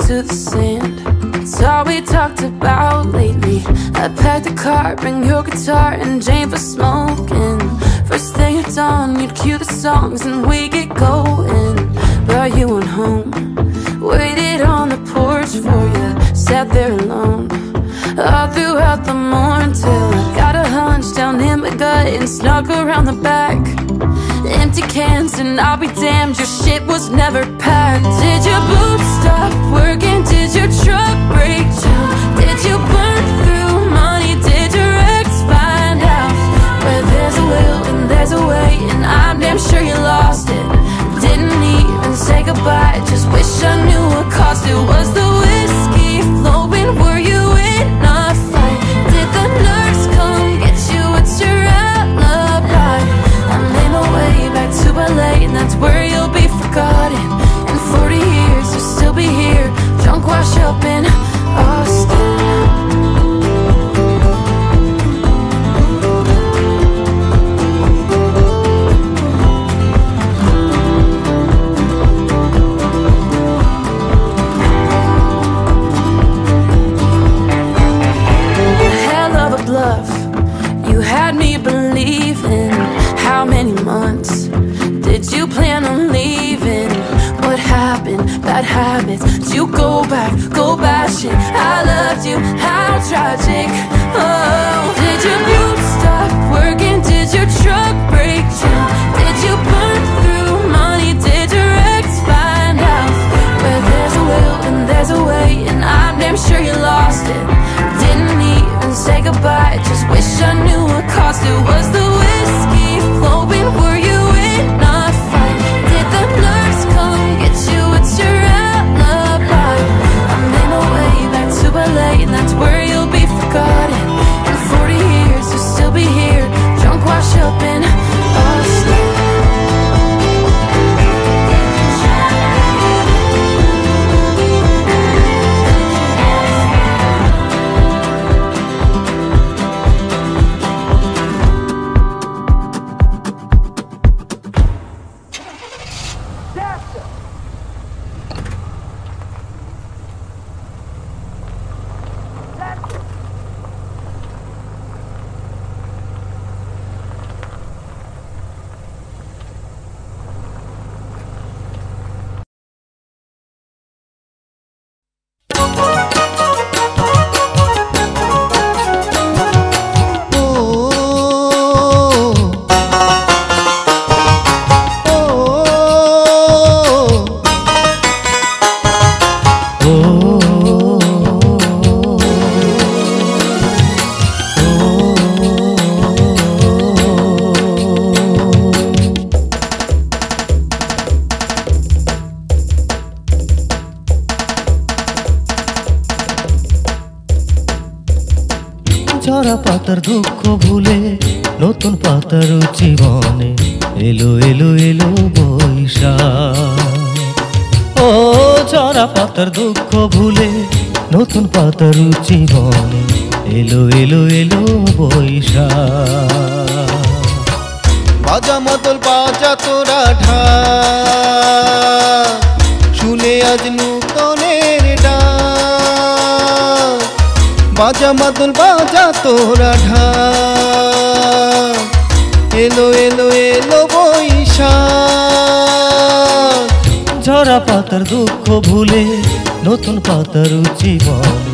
to the sand. It's all we talked about lately. I packed the car, bring your guitar and Jane for smoking. First thing at dawn, you'd cue the songs and we get going. But you went home, waited on the porch for you, sat there alone all throughout the morning till I got a hunch down in my gut and snuck around the back. Empty cans and I'll be damned, your shit was never packed. Did your boobs stop working? Did your truck break down? Did you burn through money? Did your ex find out? Where there's a will and there's a way, and I'm damn sure you lost it. Didn't even say goodbye, just wish I knew what cost it. Was the whiskey flowing? Were you in a fight? Did the nurse come get you? What's your alibi? I made my way back to LA, and that's where you'll be forgotten. In 40 years you'll still be here, drunk, washed up in Austin. You had me believing. How many months did you plan on leaving? What happened? Bad habits. Did you go back, go bashing? I loved you, how tragic. Oh, did your boobs stop working? Did your truck break down? Did you burn through money? Did your ex find out? Where there's a will and there's a way, and I'm damn sure you lost it. Didn't even say goodbye, just wish I knew what cost it. Was the whiskey flowing? Were you in a fight? Did the nurse come get you? What's your alibi? I made my way back to LA, and that's where you'll be forgotten. In 40 years you'll still be here, drunk, washed up in Austin. ঝরা পাতার দুঃখ ভুলে নতুন পাতার জীবনে এলো এলো এলো বৈশাখ। ও ঝরা পাতার দুঃখ ভুলে নতুন পাতার জীবনে এলো এলো এলো বৈশাখ। বাজা মাদল বাজা তোরা ঢাক, শুনে আজ নূতনের ডাক। বাজা মাদল বাজা তোরা ঢাক, এলো এলো এলো বৈশাখ। ঝরা পাতার দুঃখ ভুলে নতুন পাতার জীবনে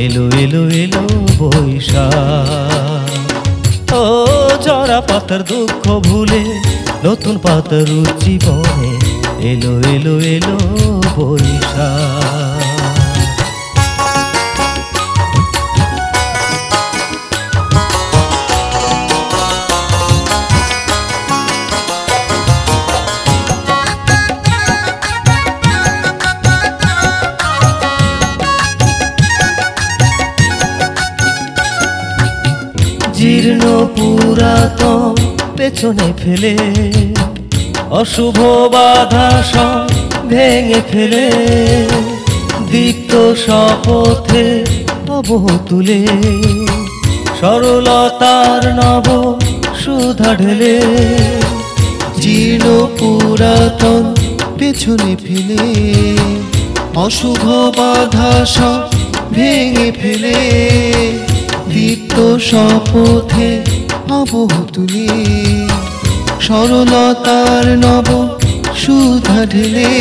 এলো এলো এলো বৈশাখ। ও ঝরা পাতার দুঃখ ভুলে নতুন পাতার জীবনে এলো এলো এলো বৈশাখ। জীর্ণ পুরাতন পেছনে ফেলে অশুভ বাধা সব ভেঙে ফেলে দীপ্ত শপথে তব তুলে সরলতার নব সুধা ঢেলে। জীর্ণ পুরাতন পেছনে ফেলে অশুভ বাধা সব ভেঙে ফেলে দীপ্ত শপথে আবহ তুলি সরলতার নব সুধা ঢেলে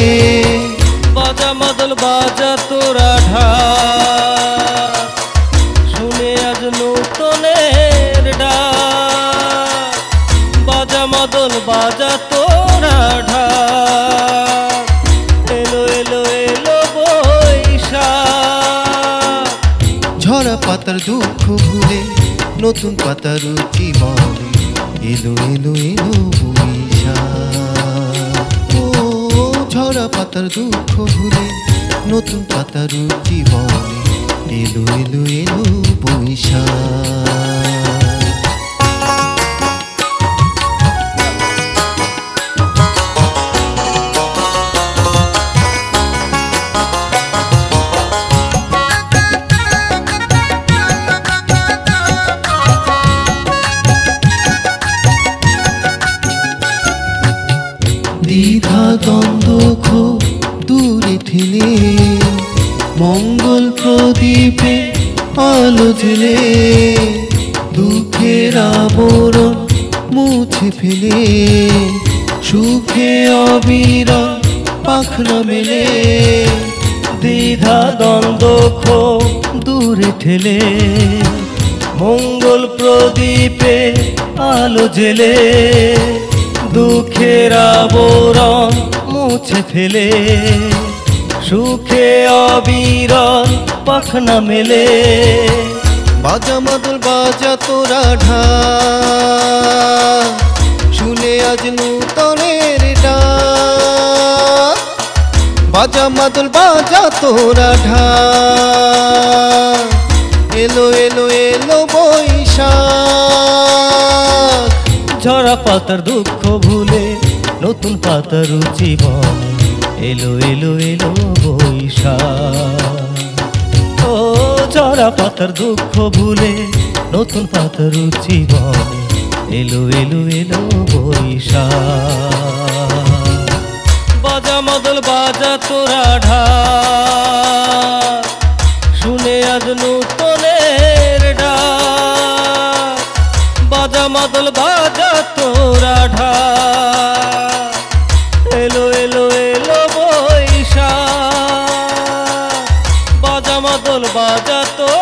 বাজা মাদল বাজা তোরা ঢাক শুনে আজ নূতনের ডাক বাজা মাদল বাজা তোরা ঢাক এলো এলো এলো বৈশাখ ঝরা পাতার দুঃখ ভুলে নতুন পাতার জীবনে এলো এলো এলো বৈশাখ ও ঝরা পাতার দুঃখ ভুলে নতুন পাতার জীবনে এলো এলো এলো বৈশাখ দ্বিধা দ্বন্দ্ব ক্ষোভ দূরে ঠেলে মঙ্গল প্রদীপে আলো জ্বেলে দুঃখের আবরণ মুছে ফেলে সুখে অবিরল পাখনা মেলে দ্বিধা দ্বন্দ্ব ক্ষোভ দূরে ঠেলে মঙ্গল প্রদীপে আলো জেলে দুঃখের আবরণ মুছে ফেলে সুখে অবিরল পাখনা মেলে বাজা মাদল বাজা তোরা ঢাক শুনে আজ নূতনের ডাক বাজা মাদল বাজা তোরা ঢাক এলো এলো এলো বৈশাখ ঝরা পাতার দুঃখ ভুলে নতুন পাতার জীবন এলো এলো এলো বৈশাখ ও ঝরা পাতার দুঃখ ভুলে নতুন পাতার জীবন এলো এলো এলো বৈশাখ বাজা মাদল বাজা তোরা ঢাক শুনে আজ নূতনের ডাক বাজা মাদল বাজা তোরা ঢাক এলো এলো এলো বৈশাখ বাজা মাদল বাজা তো